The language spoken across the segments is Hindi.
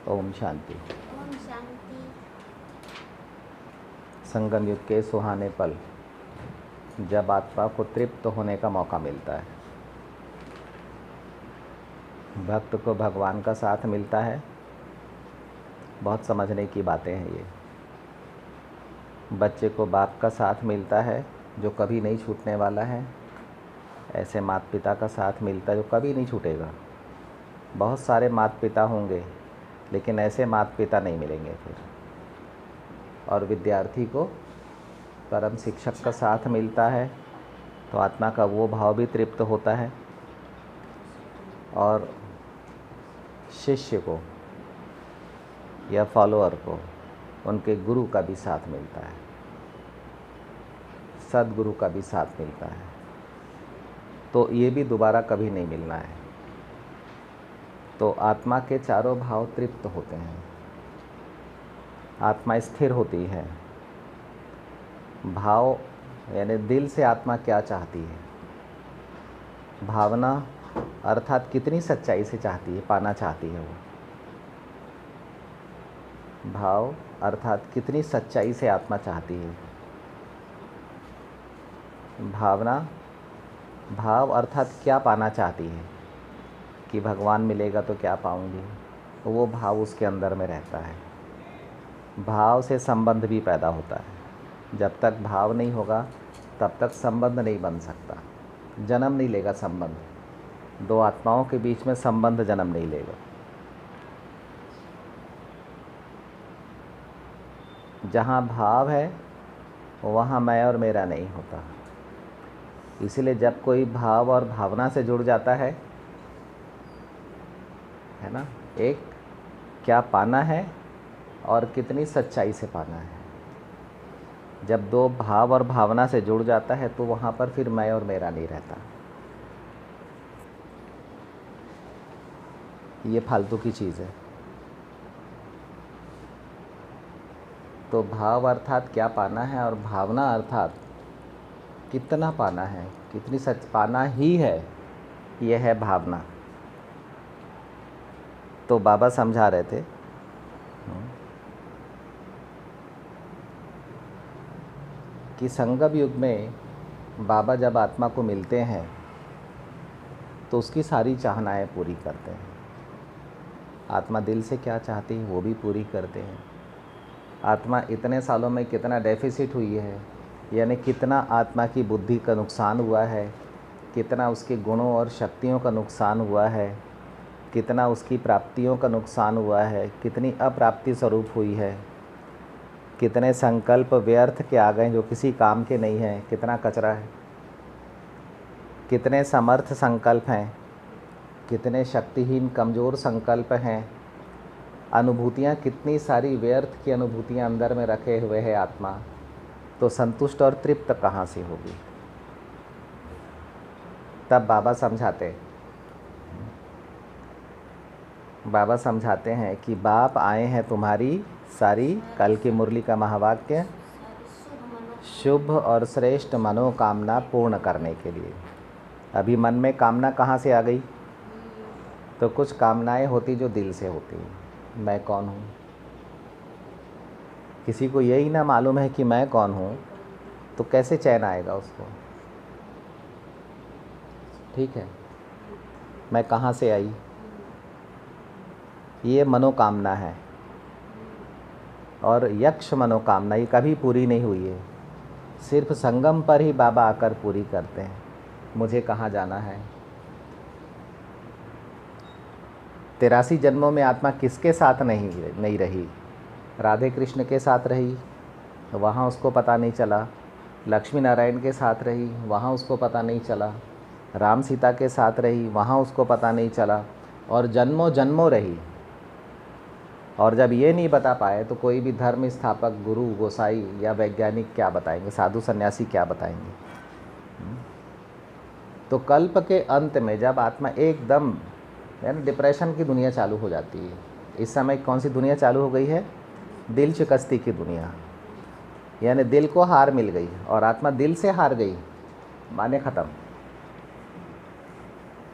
ओम शांति। ओम शांति। संगम युग के सुहाने पल, जब आत्मा को तृप्त होने का मौका मिलता है, भक्त को भगवान का साथ मिलता है। बहुत समझने की बातें हैं ये। बच्चे को बाप का साथ मिलता है जो कभी नहीं छूटने वाला है। ऐसे माता पिता का साथ मिलता है जो कभी नहीं छूटेगा। बहुत सारे माता पिता होंगे लेकिन ऐसे माता पिता नहीं मिलेंगे फिर। और विद्यार्थी को परम शिक्षक का साथ मिलता है तो आत्मा का वो भाव भी तृप्त होता है। और शिष्य को या फॉलोअर को उनके गुरु का भी साथ मिलता है, सदगुरु का भी साथ मिलता है। तो ये भी दोबारा कभी नहीं मिलना है। तो आत्मा के चारों भाव तृप्त होते हैं। आत्मा स्थिर होती है। भाव यानी दिल से आत्मा क्या चाहती है, भावना अर्थात कितनी सच्चाई से चाहती है, पाना चाहती है वो। भाव अर्थात कितनी सच्चाई से आत्मा चाहती है। भावना, भाव अर्थात क्या पाना चाहती है कि भगवान मिलेगा तो क्या पाऊंगी, वो भाव उसके अंदर में रहता है। भाव से संबंध भी पैदा होता है। जब तक भाव नहीं होगा तब तक संबंध नहीं बन सकता, जन्म नहीं लेगा संबंध। दो आत्माओं के बीच में संबंध जन्म नहीं लेगा। जहाँ भाव है वहाँ मैं और मेरा नहीं होता। इसलिए जब कोई भाव और भावना से जुड़ जाता है ना, एक क्या पाना है और कितनी सच्चाई से पाना है। जब दो भाव और भावना से जुड़ जाता है तो वहाँ पर फिर मैं और मेरा नहीं रहता। ये फालतू की चीज़ है। तो भाव अर्थात क्या पाना है और भावना अर्थात कितना पाना है, कितनी सच पाना ही है, यह है भावना। तो बाबा समझा रहे थे कि संगम युग में बाबा जब आत्मा को मिलते हैं तो उसकी सारी चाहनाएं पूरी करते हैं। आत्मा दिल से क्या चाहती है वो भी पूरी करते हैं। आत्मा इतने सालों में कितना डेफिसिट हुई है, यानी कितना आत्मा की बुद्धि का नुकसान हुआ है, कितना उसके गुणों और शक्तियों का नुकसान हुआ है, कितना उसकी प्राप्तियों का नुकसान हुआ है, कितनी अप्राप्ति स्वरूप हुई है, कितने संकल्प व्यर्थ के आ गए जो किसी काम के नहीं हैं, कितना कचरा है, कितने समर्थ संकल्प हैं, कितने शक्तिहीन कमज़ोर संकल्प हैं। अनुभूतियाँ कितनी सारी व्यर्थ की अनुभूतियाँ अंदर में रखे हुए है आत्मा, तो संतुष्ट और तृप्त कहाँ से होगी। तब बाबा समझाते हैं कि बाप आए हैं तुम्हारी सारी, कल की मुरली का महावाक्य, शुभ और श्रेष्ठ मनोकामना पूर्ण करने के लिए। अभी मन में कामना कहाँ से आ गई, तो कुछ कामनाएं होती जो दिल से होती हैं। मैं कौन हूँ, किसी को यही ना मालूम है कि मैं कौन हूँ तो कैसे चैन आएगा उसको। ठीक है, मैं कहाँ से आई, ये मनोकामना है। और यक्ष मनोकामना ये कभी पूरी नहीं हुई है, सिर्फ संगम पर ही बाबा आकर पूरी करते हैं। मुझे कहाँ जाना है। 83 जन्मों में आत्मा किसके साथ नहीं रही। राधे कृष्ण के साथ रही, वहाँ उसको पता नहीं चला। लक्ष्मी नारायण के साथ रही, वहाँ उसको पता नहीं चला। राम सीता के साथ रही, वहाँ उसको पता नहीं चला। और जन्मों जन्मों रही। और जब ये नहीं बता पाए तो कोई भी धर्म स्थापक, गुरु, गोसाई या वैज्ञानिक क्या बताएंगे, साधु सन्यासी क्या बताएंगे। तो कल्प के अंत में जब आत्मा एकदम यानी डिप्रेशन की दुनिया चालू हो जाती है। इस समय कौन सी दुनिया चालू हो गई है, दिल शिकस्ती की दुनिया। यानी दिल को हार मिल गई और आत्मा दिल से हार गई, माने ख़त्म।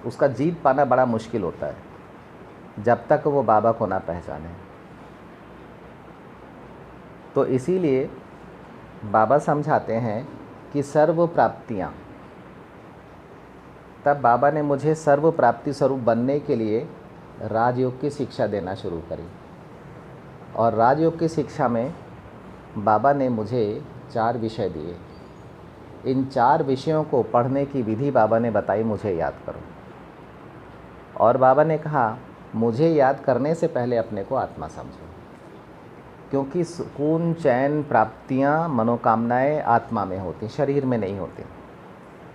उसका जीत पाना बड़ा मुश्किल होता है। जब तक वो बाबा को ना पहचाने। तो इसीलिए बाबा समझाते हैं कि सर्व प्राप्तियाँ, तब बाबा ने मुझे सर्व प्राप्ति स्वरूप बनने के लिए राजयोग की शिक्षा देना शुरू करी। और राजयोग की शिक्षा में बाबा ने मुझे 4 विषय दिए। इन 4 विषयों को पढ़ने की विधि बाबा ने बताई, मुझे याद करो। और बाबा ने कहा मुझे याद करने से पहले अपने को आत्मा समझो, क्योंकि सुकून, चैन, प्राप्तियाँ, मनोकामनाएं आत्मा में होती, शरीर में नहीं होती।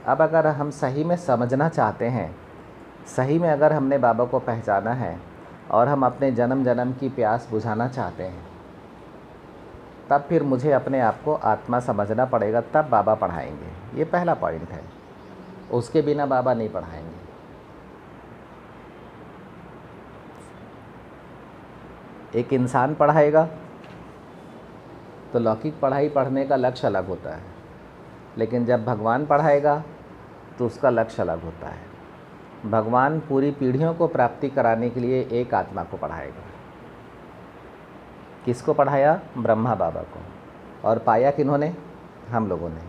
अब अगर हम सही में समझना चाहते हैं, सही में अगर हमने बाबा को पहचाना है और हम अपने जन्म जन्म की प्यास बुझाना चाहते हैं, तब फिर मुझे अपने आप को आत्मा समझना पड़ेगा, तब बाबा पढ़ाएंगे। ये पहला पॉइंट है। उसके बिना बाबा नहीं पढ़ाएंगे। एक इंसान पढ़ाएगा तो लौकिक पढ़ाई पढ़ने का लक्ष्य अलग होता है, लेकिन जब भगवान पढ़ाएगा तो उसका लक्ष्य अलग होता है। भगवान पूरी पीढ़ियों को प्राप्ति कराने के लिए एक आत्मा को पढ़ाएगा। किसको पढ़ाया? ब्रह्मा बाबा को। और पाया किन्होंने? हम लोगों ने।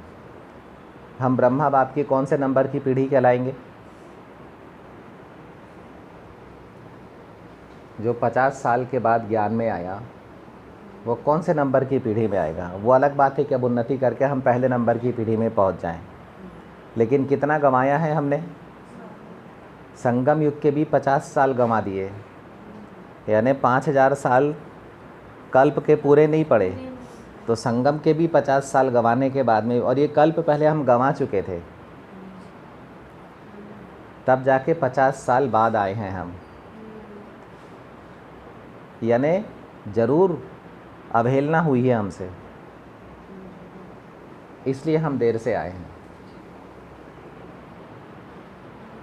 हम ब्रह्मा बाप की कौन से नंबर की पीढ़ी कहलाएंगे? जो 50 साल के बाद ज्ञान में आया, वो कौन से नंबर की पीढ़ी में आएगा? वो अलग बात है कि अब उन्नति करके हम पहले नंबर की पीढ़ी में पहुंच जाएं, लेकिन कितना गंवाया है हमने? संगम युग के भी 50 साल गंवा दिए, यानी 5000 साल कल्प के पूरे नहीं पड़े, तो संगम के भी 50 साल गंवाने के बाद में, और ये कल्प पहले हम गंवा चुके थे, तब जाके 50 साल बाद आए हैं हम। यानी ज़रूर अवहेलना हुई है हमसे, इसलिए हम देर से आए हैं।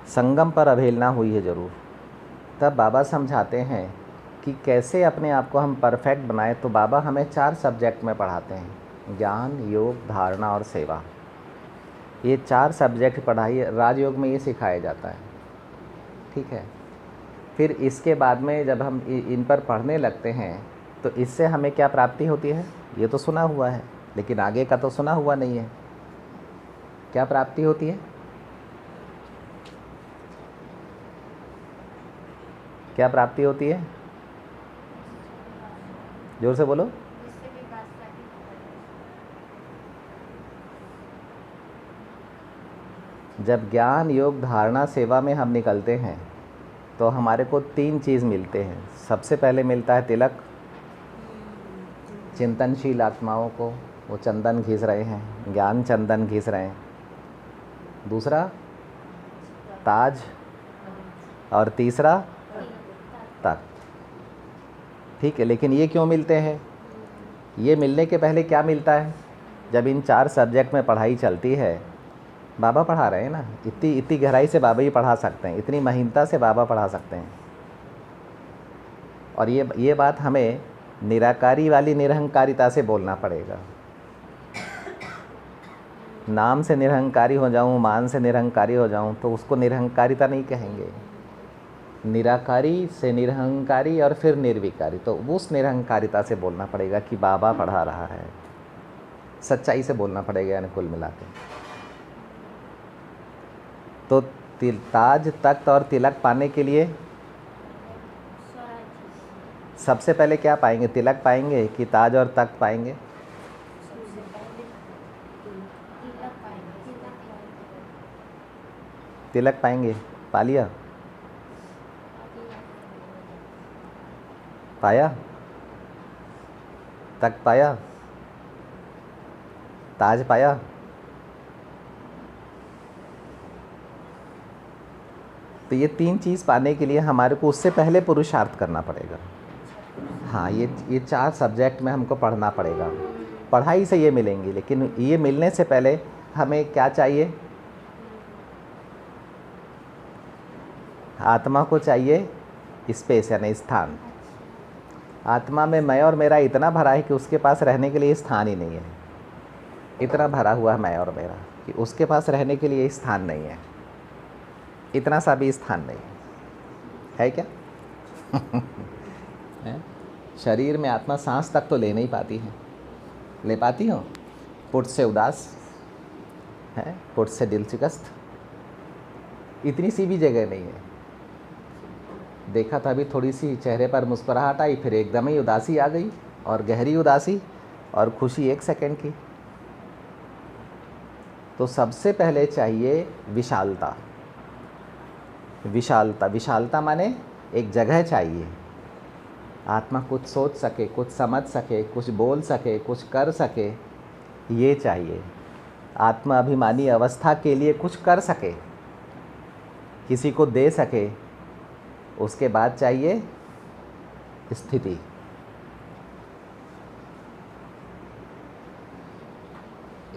संगम पर अवहेलना हुई है ज़रूर। तब बाबा समझाते हैं कि कैसे अपने आप को हम परफेक्ट बनाएं। तो बाबा हमें 4 सब्जेक्ट में पढ़ाते हैं, ज्ञान, योग, धारणा और सेवा। ये 4 सब्जेक्ट पढ़ाई राजयोग में ये सिखाया जाता है, ठीक है। फिर इसके बाद में जब हम इन पर पढ़ने लगते हैं तो इससे हमें क्या प्राप्ति होती है? ये तो सुना हुआ है, लेकिन आगे का तो सुना हुआ नहीं है। क्या प्राप्ति होती है? क्या प्राप्ति होती है? जोर से बोलो। जब ज्ञान, योग, धारणा, सेवा में हम निकलते हैं तो हमारे को 3 चीज़ मिलते हैं। सबसे पहले मिलता है तिलक, चिंतनशील आत्माओं को वो चंदन घिस रहे हैं, ज्ञान चंदन घिस रहे हैं। दूसरा ताज, और तीसरा तख्त, ठीक है। लेकिन ये क्यों मिलते हैं? ये मिलने के पहले क्या मिलता है? जब इन 4 सब्जेक्ट में पढ़ाई चलती है, बाबा पढ़ा रहे हैं ना, इतनी गहराई से बाबा ही पढ़ा सकते हैं, इतनी महीनता से बाबा पढ़ा सकते हैं। और ये बात हमें निराकारी वाली निरहंकारिता से बोलना पड़ेगा। नाम से निरहंकारी हो जाऊं, मान से निरहंकारी हो जाऊं, तो उसको निरहंकारिता नहीं कहेंगे। निराकारी से निरहंकारी और फिर निर्विकारी, तो उस निरहंकारिता से बोलना पड़ेगा कि बाबा पढ़ा रहा है। सच्चाई से बोलना पड़ेगा, यानी कुल मिला के। तो ताज, तख्त और तिलक पाने के लिए सबसे पहले क्या पाएंगे? तिलक पाएंगे कि ताज और तख्त पाएंगे? तिलक पाएंगे। पा लिया? पाया? तख्त पाया? ताज पाया? तो ये 3 चीज़ पाने के लिए हमारे को उससे पहले पुरुषार्थ करना पड़ेगा। हाँ, ये 4 सब्जेक्ट में हमको पढ़ना पड़ेगा। पढ़ाई से ये मिलेंगी, लेकिन ये मिलने से पहले हमें क्या चाहिए? आत्मा को चाहिए स्पेस, यानी स्थान। आत्मा में मैं और मेरा इतना भरा है कि उसके पास रहने के लिए स्थान ही नहीं है। इतना भरा हुआ है मैं और मेरा कि उसके पास रहने के लिए स्थान नहीं है। इतना सा भी स्थान नहीं है क्या? हैं? शरीर में आत्मा सांस तक तो ले नहीं पाती है। ले पाती हो? पुट से उदास है, पुट से दिल शिकस्त, इतनी सी भी जगह नहीं है। देखा था अभी थोड़ी सी चेहरे पर मुस्कुराहट आई, फिर एकदम ही उदासी आ गई, और गहरी उदासी और खुशी 1 सेकंड की। तो सबसे पहले चाहिए विशालता। विशालता, विशालता माने एक जगह चाहिए। आत्मा कुछ सोच सके, कुछ समझ सके, कुछ बोल सके, कुछ कर सके, ये चाहिए। आत्मा अभिमानी अवस्था के लिए कुछ कर सके, किसी को दे सके। उसके बाद चाहिए स्थिति।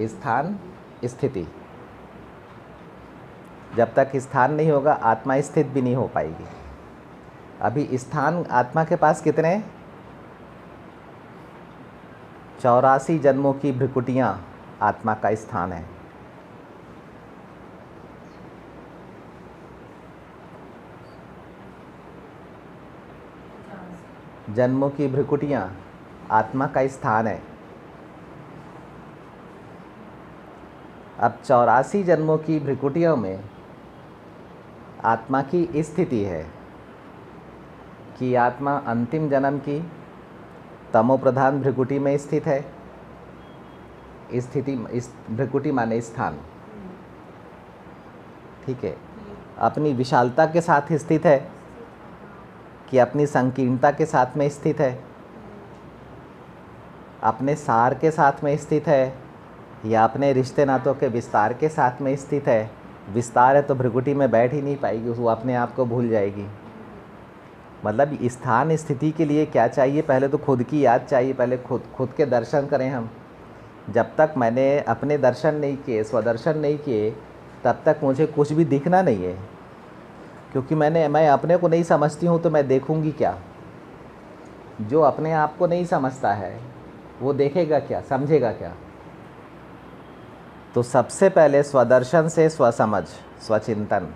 स्थान, स्थिति। जब तक स्थान नहीं होगा आत्मा स्थित भी नहीं हो पाएगी। अभी स्थान आत्मा के पास कितने? 84 जन्मों की भ्रिकुटियाँ आत्मा का स्थान है। जन्मों की भ्रिकुटियाँ आत्मा का स्थान है। अब 84 जन्मों की भ्रिकुटियों में आत्मा की स्थिति है कि आत्मा अंतिम जन्म की तमो प्रधान भ्रिकुटी में स्थित है। स्थिति, इस भ्रिकुटी माने स्थान, ठीक है। अपनी विशालता के साथ स्थित है कि अपनी संकीर्णता के साथ में स्थित है, अपने सार के साथ में स्थित है, या अपने रिश्ते नातों के विस्तार के साथ में स्थित है। विस्तार है तो भ्रिकुटी में बैठ ही नहीं पाएगी, वो अपने आप को भूल जाएगी। मतलब स्थान स्थिति के लिए क्या चाहिए? पहले तो खुद की याद चाहिए, पहले खुद के दर्शन करें हम। जब तक मैंने अपने दर्शन नहीं किए, स्वदर्शन नहीं किए, तब तक मुझे कुछ भी दिखना नहीं है, क्योंकि मैं अपने को नहीं समझती हूँ तो मैं देखूँगी क्या? जो अपने आप को नहीं समझता है वो देखेगा क्या, समझेगा क्या? तो सबसे पहले स्वदर्शन से स्वसमझ, स्वचिंतन।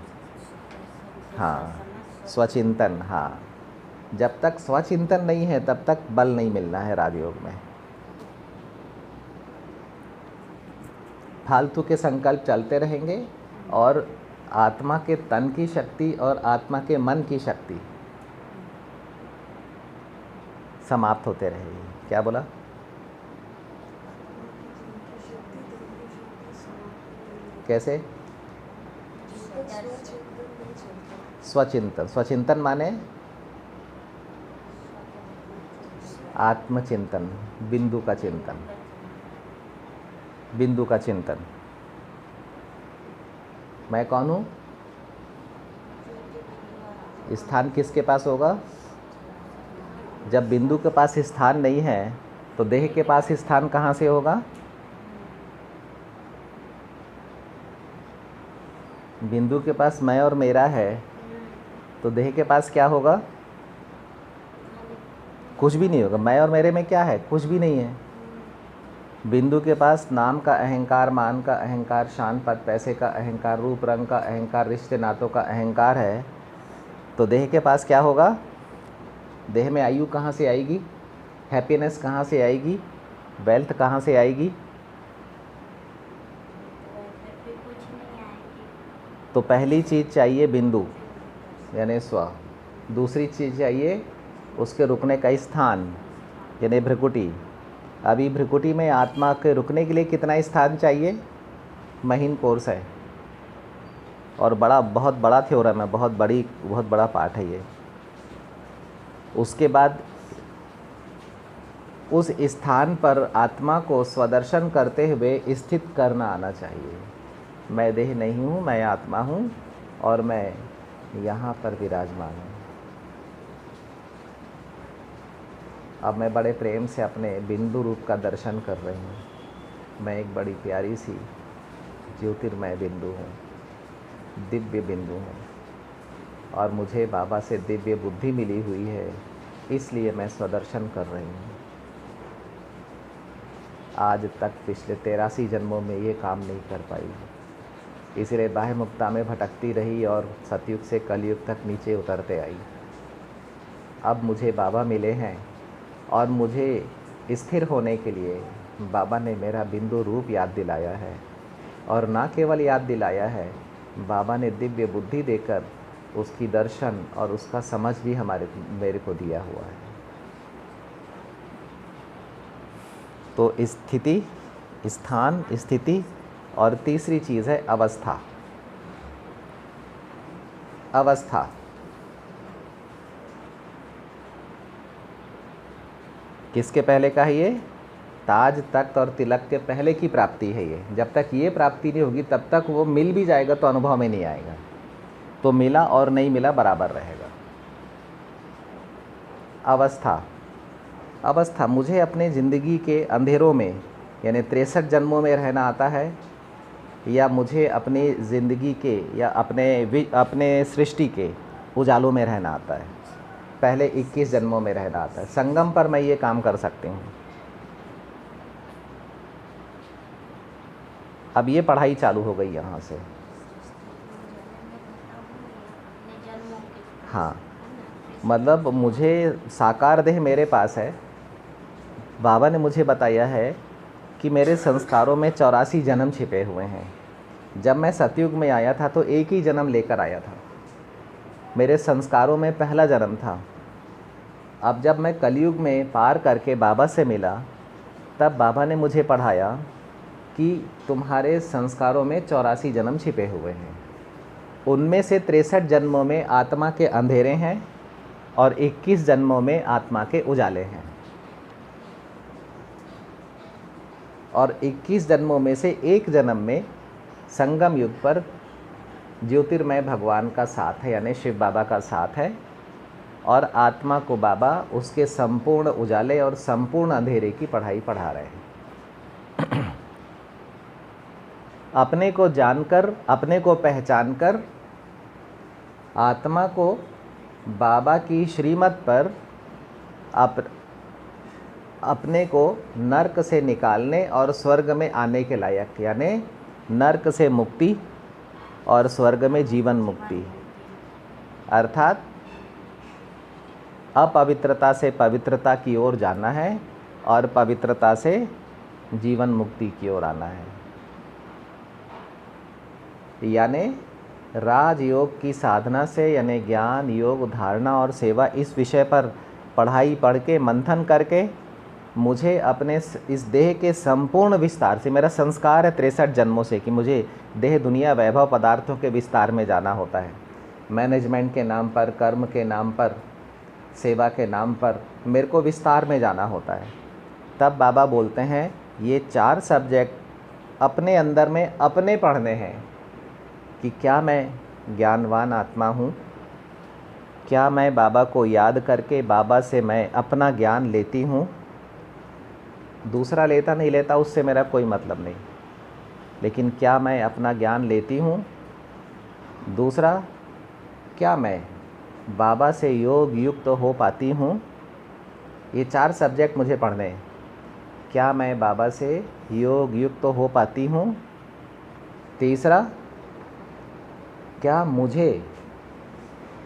हाँ, स्वचिंतन। हाँ, जब तक स्वचिंतन नहीं है तब तक बल नहीं मिलना है राजयोग में। फालतू के संकल्प चलते रहेंगे और आत्मा के तन की शक्ति और आत्मा के मन की शक्ति समाप्त होते रहेगी। क्या बोला? कैसे? स्वचिंतन। स्वचिंतन माने आत्मचिंतन, बिंदु का चिंतन। बिंदु का चिंतन। मैं कौन हूँ? स्थान किसके पास होगा? जब बिंदु के पास स्थान नहीं है तो देह के पास स्थान कहाँ से होगा? बिंदु के पास मैं और मेरा है तो देह के पास क्या होगा? कुछ भी नहीं होगा। मैं और मेरे में क्या है? कुछ भी नहीं है। बिंदु के पास नाम का अहंकार, मान का अहंकार, शान पद पैसे का अहंकार, रूप रंग का अहंकार, रिश्ते नातों का अहंकार है, तो देह के पास क्या होगा? देह में आयु कहाँ से आएगी? हैप्पीनेस कहाँ से आएगी? वेल्थ कहाँ से आएगी? तो पहली चीज़ चाहिए बिंदु यानी स्व। दूसरी चीज़ चाहिए उसके रुकने का स्थान यानी भ्रिकुटी। अभी भ्रिकुटी में आत्मा के रुकने के लिए कितना स्थान चाहिए? महीन कोर्स है और बहुत बड़ा थ्योरम है, बहुत बड़ा पाठ है ये। उसके बाद उस स्थान पर आत्मा को स्वदर्शन करते हुए स्थित करना आना चाहिए। मैं देह नहीं हूँ, मैं आत्मा हूँ और मैं यहाँ पर विराजमान हूँ। अब मैं बड़े प्रेम से अपने बिंदु रूप का दर्शन कर रही हूँ। मैं एक बड़ी प्यारी सी ज्योतिर्मय बिंदु हूँ, दिव्य बिंदु हूँ, और मुझे बाबा से दिव्य बुद्धि मिली हुई है, इसलिए मैं स्वदर्शन कर रही हूँ। आज तक पिछले 83 जन्मों में ये काम नहीं कर पाई, इसलिए बाह्य मुक्ता में भटकती रही और सतयुग से कलयुग तक नीचे उतरते आई। अब मुझे बाबा मिले हैं और मुझे स्थिर होने के लिए बाबा ने मेरा बिंदु रूप याद दिलाया है। और ना केवल याद दिलाया है, बाबा ने दिव्य बुद्धि देकर उसकी दर्शन और उसका समझ भी मेरे को दिया हुआ है। तो स्थिति, स्थान, स्थिति और तीसरी चीज़ है अवस्था। अवस्था किसके पहले का है? ये ताज, तख्त और तिलक के पहले की प्राप्ति है ये। जब तक ये प्राप्ति नहीं होगी तब तक वो मिल भी जाएगा तो अनुभव में नहीं आएगा। तो मिला और नहीं मिला बराबर रहेगा। अवस्था, अवस्था मुझे अपने ज़िंदगी के अंधेरों में यानी 63 जन्मों में रहना आता है, या मुझे अपनी ज़िंदगी के या अपने सृष्टि के उजालों में रहना आता है? पहले 21 जन्मों में रहना आता है। संगम पर मैं ये काम कर सकती हूँ। अब ये पढ़ाई चालू हो गई यहाँ से। हाँ, मतलब मुझे साकार देह मेरे पास है। बाबा ने मुझे बताया है कि मेरे संस्कारों में 84 जन्म छिपे हुए हैं। जब मैं सतयुग में आया था तो एक ही जन्म लेकर आया था। मेरे संस्कारों में पहला जन्म था। अब जब मैं कलयुग में पार करके बाबा से मिला, तब बाबा ने मुझे पढ़ाया कि तुम्हारे संस्कारों में 84 जन्म छिपे हुए हैं। उनमें से 63 जन्मों में आत्मा के अंधेरे हैं और 21 जन्मों में आत्मा के उजाले हैं। और 21 जन्मों में से एक जन्म में संगम युग पर ज्योतिर्मय भगवान का साथ है, यानी शिव बाबा का साथ है। और आत्मा को बाबा उसके संपूर्ण उजाले और संपूर्ण अंधेरे की पढ़ाई पढ़ा रहे हैं। अपने को जानकर, अपने को पहचानकर आत्मा को बाबा की श्रीमत पर अपने को नरक से निकालने और स्वर्ग में आने के लायक, यानी नरक से मुक्ति और स्वर्ग में जीवन मुक्ति, अर्थात अपवित्रता से पवित्रता की ओर जाना है और पवित्रता से जीवन मुक्ति की ओर आना है। यानी राजयोग की साधना से, यानी ज्ञान, योग, धारणा और सेवा, इस विषय पर पढ़ाई पढ़ के मंथन करके मुझे अपने इस देह के संपूर्ण विस्तार से, मेरा संस्कार है 63 जन्मों से कि मुझे देह, दुनिया, वैभव, पदार्थों के विस्तार में जाना होता है। मैनेजमेंट के नाम पर, कर्म के नाम पर, सेवा के नाम पर मेरे को विस्तार में जाना होता है। तब बाबा बोलते हैं ये 4 सब्जेक्ट अपने अंदर में अपने पढ़ने हैं कि क्या मैं ज्ञानवान आत्मा हूँ, क्या मैं बाबा को याद करके बाबा से मैं अपना ज्ञान लेती हूँ। दूसरा लेता नहीं लेता उससे मेरा कोई मतलब नहीं, लेकिन क्या मैं अपना ज्ञान लेती हूँ। दूसरा, क्या मैं बाबा से योग युक्त हो पाती हूँ। ये 4 सब्जेक्ट मुझे पढ़ने हैं। क्या मैं बाबा से योग युक्त हो पाती हूँ। तीसरा, क्या मुझे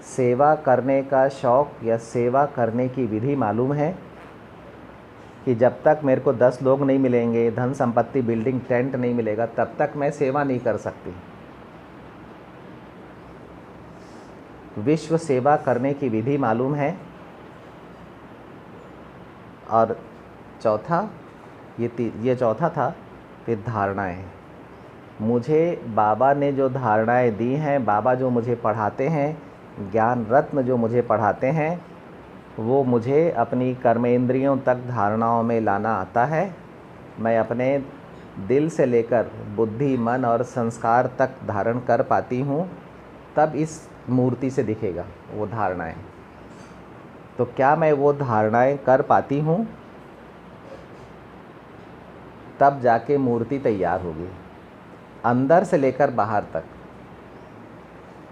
सेवा करने का शौक़ या सेवा करने की विधि मालूम है कि जब तक मेरे को 10 लोग नहीं मिलेंगे, धन संपत्ति, बिल्डिंग, टेंट नहीं मिलेगा, तब तक मैं सेवा नहीं कर सकती। विश्व सेवा करने की विधि मालूम है। और चौथा, ये चौथा था, फिर धारणाएं। मुझे बाबा ने जो धारणाएं दी हैं, बाबा जो मुझे पढ़ाते हैं, ज्ञान रत्न जो मुझे पढ़ाते हैं, वो मुझे अपनी कर्मेंद्रियों तक धारणाओं में लाना आता है। मैं अपने दिल से लेकर बुद्धि, मन और संस्कार तक धारण कर पाती हूँ, तब इस मूर्ति से दिखेगा वो धारणाएं। तो क्या मैं वो धारणाएं कर पाती हूँ, तब जाके मूर्ति तैयार होगी। अंदर से लेकर बाहर तक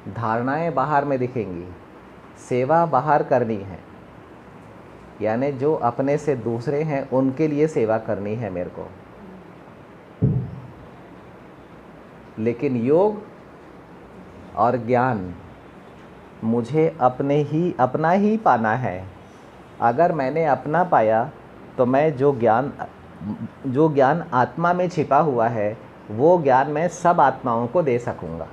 धारणाएं बाहर में दिखेंगी। सेवा बाहर करनी है, यानी जो अपने से दूसरे हैं उनके लिए सेवा करनी है मेरे को। लेकिन योग और ज्ञान मुझे अपना ही पाना है। अगर मैंने अपना पाया तो मैं जो ज्ञान आत्मा में छिपा हुआ है वो ज्ञान मैं सब आत्माओं को दे सकूँगा।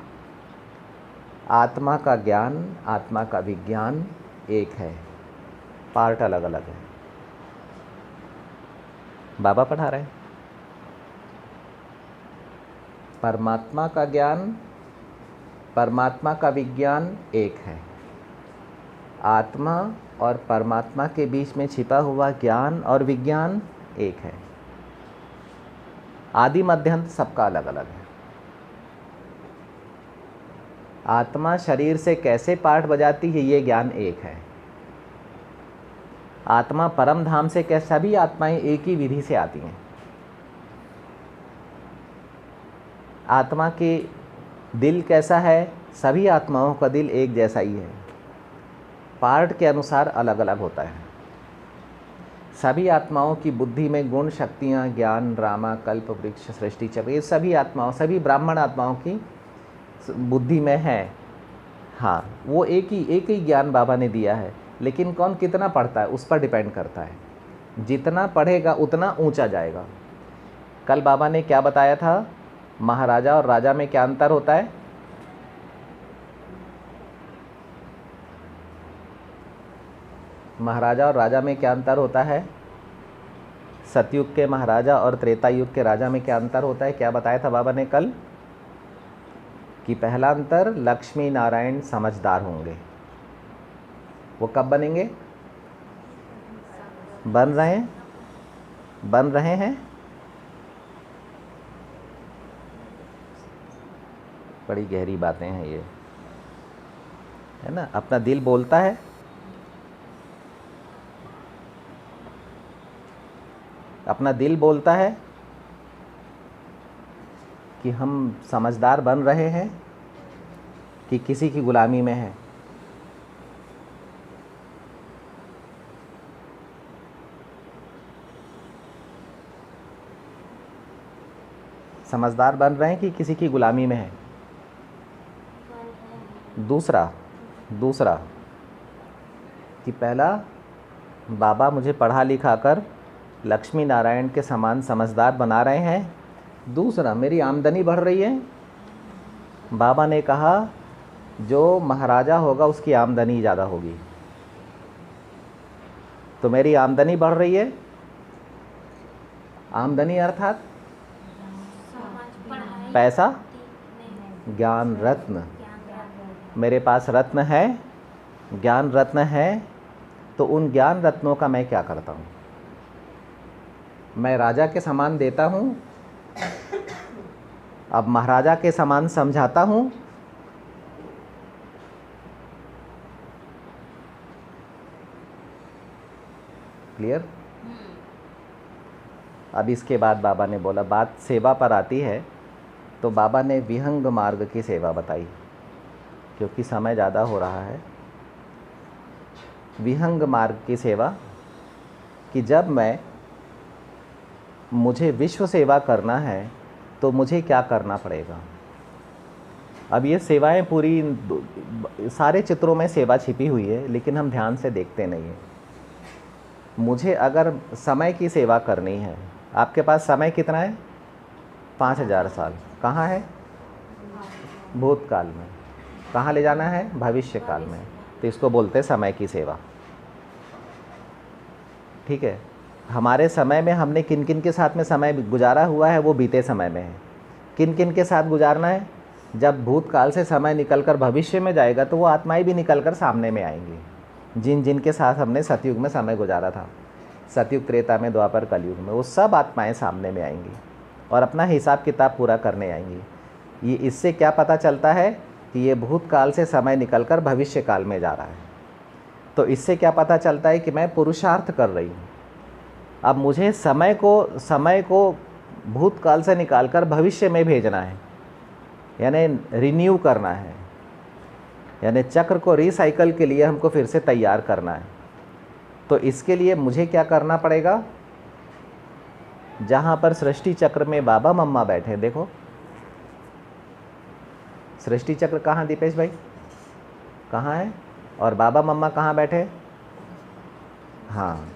आत्मा का ज्ञान, आत्मा का विज्ञान एक है, पार्ट अलग अलग है। बाबा पढ़ा रहे हैं। परमात्मा का ज्ञान, परमात्मा का विज्ञान एक है। आत्मा और परमात्मा के बीच में छिपा हुआ ज्ञान और विज्ञान एक है। आदि मध्यांत सबका अलग अलग है। आत्मा शरीर से कैसे पाठ बजाती है ये ज्ञान एक है। आत्मा परम धाम से कैसे, सभी आत्माएं एक ही विधि से आती हैं। आत्मा के दिल कैसा है, सभी आत्माओं का दिल एक जैसा ही है, पार्ट के अनुसार अलग अलग होता है। सभी आत्माओं की बुद्धि में गुण, शक्तियाँ, ज्ञान, रामा, कल्प, वृक्ष, सृष्टि चक्र, ये सभी आत्माओं, सभी ब्राह्मण आत्माओं की बुद्धि में है। हाँ, वो एक ही ज्ञान बाबा ने दिया है, लेकिन कौन कितना पढ़ता है उस पर डिपेंड करता है। जितना पढ़ेगा उतना ऊंचा जाएगा। कल बाबा ने क्या बताया था, महाराजा और राजा में क्या अंतर होता है? महाराजा और राजा में क्या अंतर होता है? सतयुग के महाराजा और त्रेता युग के राजा में क्या अंतर होता है? क्या बताया था बाबा ने कल? कि पहला अंतर, लक्ष्मी नारायण समझदार होंगे। वो कब बनेंगे? बन रहे हैं। बड़ी गहरी बातें हैं ये, है ना। अपना दिल बोलता है, अपना दिल बोलता है कि हम समझदार बन रहे हैं कि किसी की गुलामी में है। समझदार बन रहे हैं कि किसी की गुलामी में है। दूसरा कि पहला, बाबा मुझे पढ़ा लिखा कर लक्ष्मी नारायण के समान समझदार बना रहे हैं। दूसरा, मेरी आमदनी बढ़ रही है। बाबा ने कहा जो महाराजा होगा उसकी आमदनी ज़्यादा होगी, तो मेरी आमदनी बढ़ रही है। आमदनी अर्थात पैसा, ज्ञान रत्न। मेरे पास रत्न है, ज्ञान रत्न है, तो उन ज्ञान रत्नों का मैं क्या करता हूँ? मैं राजा के समान देता हूँ, अब महाराजा के समान समझाता हूँ। क्लियर? अब इसके बाद बाबा ने बोला, बात सेवा पर आती है, तो बाबा ने विहंग मार्ग की सेवा बताई, क्योंकि समय ज़्यादा हो रहा है। विहंग मार्ग की सेवा कि जब मुझे विश्व सेवा करना है तो मुझे क्या करना पड़ेगा। अब ये सेवाएं पूरी, सारे चित्रों में सेवा छिपी हुई है, लेकिन हम ध्यान से देखते नहीं हैं। मुझे अगर समय की सेवा करनी है, आपके पास समय कितना है? 5000 साल। कहाँ है? भूतकाल में। कहाँ ले जाना है? भविष्य काल में। तो इसको बोलते हैं समय की सेवा। ठीक है। हमारे समय में हमने किन किन के साथ में समय गुजारा हुआ है वो बीते समय में है। किन किन के साथ गुजारना है? जब भूतकाल से समय निकलकर भविष्य में जाएगा तो वो आत्माएं भी निकलकर सामने में आएंगी। जिन जिन के साथ हमने सतयुग में समय गुजारा था, सतयुग, त्रेता में, द्वापर, कलयुग में, वो सब आत्माएं सामने में आएंगी और अपना हिसाब किताब पूरा करने आएंगी। ये इससे क्या पता चलता है कि ये भूतकाल से समय निकलकर भविष्य काल में जा रहा है। तो इससे क्या पता चलता है कि मैं पुरुषार्थ कर रही हूँ। अब मुझे समय को भूतकाल से निकालकर भविष्य में भेजना है, यानी रिन्यू करना है, यानी चक्र को रिसाइकल के लिए हमको फिर से तैयार करना है। तो इसके लिए मुझे क्या करना पड़ेगा? जहाँ पर सृष्टि चक्र में बाबा मम्मा बैठे, देखो सृष्टि चक्र कहाँ दीपेश भाई? कहाँ है? और बाबा मम्मा कहाँ बैठे? हाँ,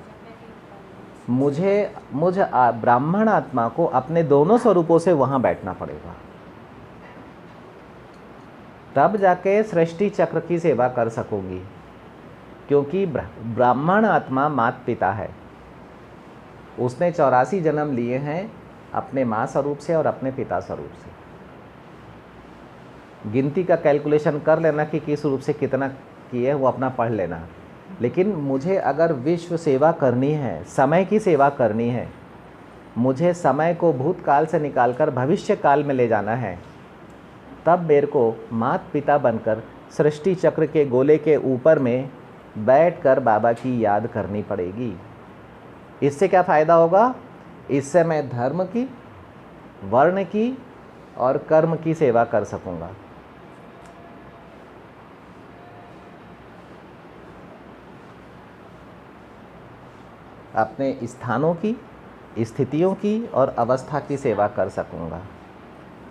मुझे ब्राह्मण आत्मा को अपने दोनों स्वरूपों से वहाँ बैठना पड़ेगा, तब जाके सृष्टि चक्र की सेवा कर सकूँगी। क्योंकि ब्राह्मण आत्मा माता पिता है, उसने 84 जन्म लिए हैं अपने माँ स्वरूप से और अपने पिता स्वरूप से। गिनती का कैलकुलेशन कर लेना कि किस रूप से कितना किए, वो अपना पढ़ लेना। लेकिन मुझे अगर विश्व सेवा करनी है, समय की सेवा करनी है, मुझे समय को भूतकाल से निकालकर भविष्य काल में ले जाना है, तब मेरे को माता पिता बनकर सृष्टि चक्र के गोले के ऊपर में बैठकर बाबा की याद करनी पड़ेगी। इससे क्या फ़ायदा होगा? इससे मैं धर्म की, वर्ण की और कर्म की सेवा कर सकूँगा। अपने स्थानों की, स्थितियों की और अवस्था की सेवा कर सकूँगा।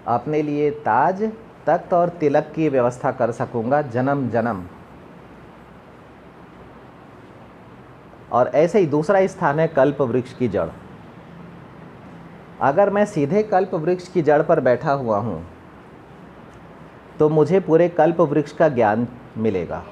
अपने लिए ताज, तख्त और तिलक की व्यवस्था कर सकूँगा जन्म जन्म। और ऐसे ही दूसरा स्थान है कल्प वृक्ष की जड़। अगर मैं सीधे कल्प वृक्ष की जड़ पर बैठा हुआ हूँ तो मुझे पूरे कल्प वृक्ष का ज्ञान मिलेगा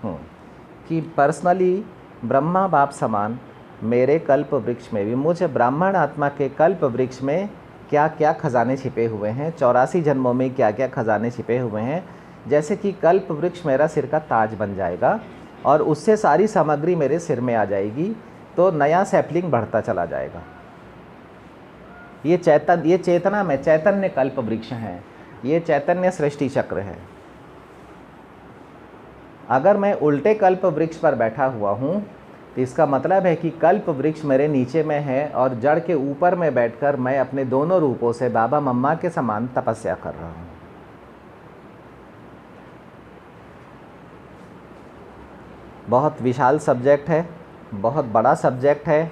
कि पर्सनली ब्रह्मा बाप समान मेरे कल्प वृक्ष में भी, मुझे ब्राह्मण आत्मा के कल्प वृक्ष में क्या क्या खजाने छिपे हुए हैं, 84 जन्मों में क्या क्या खजाने छिपे हुए हैं। जैसे कि कल्प वृक्ष मेरा सिर का ताज बन जाएगा और उससे सारी सामग्री मेरे सिर में आ जाएगी, तो नया सैपलिंग बढ़ता चला जाएगा। ये चेतना में चैतन्य कल्प वृक्ष है, ये चैतन्य सृष्टि चक्र है। अगर मैं उल्टे कल्प वृक्ष पर बैठा हुआ हूँ तो इसका मतलब है कि कल्प वृक्ष मेरे नीचे में है और जड़ के ऊपर में बैठकर मैं अपने दोनों रूपों से बाबा मम्मा के समान तपस्या कर रहा हूँ। बहुत विशाल सब्जेक्ट है, बहुत बड़ा सब्जेक्ट है,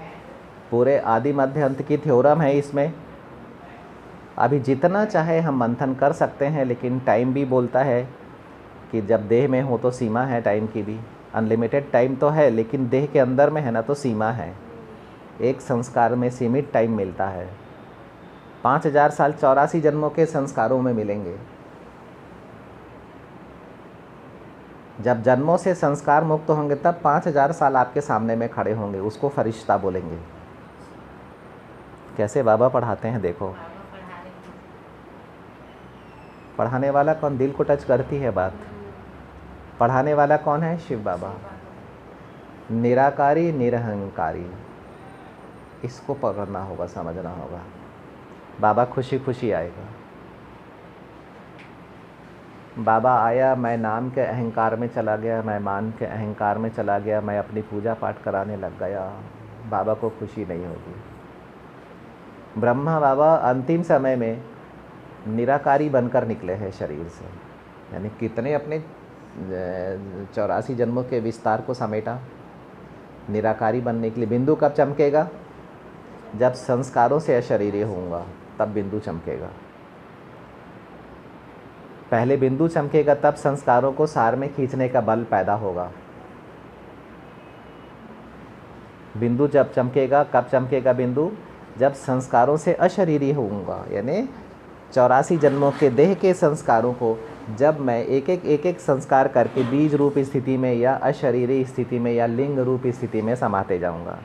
पूरे आदि मध्य अंत की थ्योरम है इसमें। अभी जितना चाहे हम मंथन कर सकते हैं, लेकिन टाइम भी बोलता है कि जब देह में हो तो सीमा है टाइम की भी। अनलिमिटेड टाइम तो है, लेकिन देह के अंदर में है ना, तो सीमा है। एक संस्कार में सीमित टाइम मिलता है। 5000 साल 84 जन्मों के संस्कारों में मिलेंगे। जब जन्मों से संस्कार मुक्त होंगे तब 5000 साल आपके सामने में खड़े होंगे, उसको फरिश्ता बोलेंगे। कैसे बाबा पढ़ाते हैं देखो। पढ़ाने वाला कौन? दिल को टच करती है बात। पढ़ाने वाला कौन है? शिव बाबा। निराकारी निरहंकारी, इसको पकड़ना होगा, समझना होगा। बाबा खुशी खुशी आएगा। बाबा आया, मैं नाम के अहंकार में चला गया, मैं मान के अहंकार में चला गया, मैं अपनी पूजा पाठ कराने लग गया, बाबा को खुशी नहीं होगी। ब्रह्मा बाबा अंतिम समय में निराकारी बनकर निकले हैं शरीर से, यानी कितने अपने 84 जन्मों के विस्तार को समेटा निराकारी बनने के लिए। बिंदु कब चमकेगा? जब संस्कारों से अशरीरी होऊंगा, तब बिंदु चमकेगा। पहले बिंदु चमकेगा, तब संस्कारों को सार में खींचने का बल पैदा होगा। बिंदु जब चमकेगा, कब चमकेगा बिंदु? जब संस्कारों से अशरीरी होऊंगा, यानी 84 जन्मों के देह के संस्कारों को जब मैं एक एक संस्कार करके बीज रूप स्थिति में या अशरीरी स्थिति में या लिंग रूप स्थिति में समाते जाऊंगा।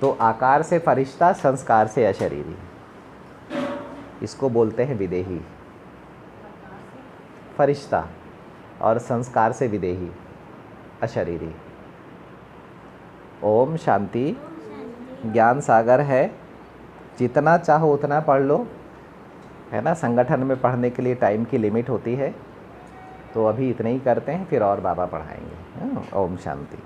तो आकार से फरिश्ता, संस्कार से अशरीरी, इसको बोलते हैं विदेही। फरिश्ता और संस्कार से विदेही, अशरीरी। ओम शांति। ज्ञान सागर है, जितना चाहो उतना पढ़ लो, है ना। संगठन में पढ़ने के लिए टाइम की लिमिट होती है, तो अभी इतने ही करते हैं, फिर और बाबा पढ़ाएंगे। ओम शांति।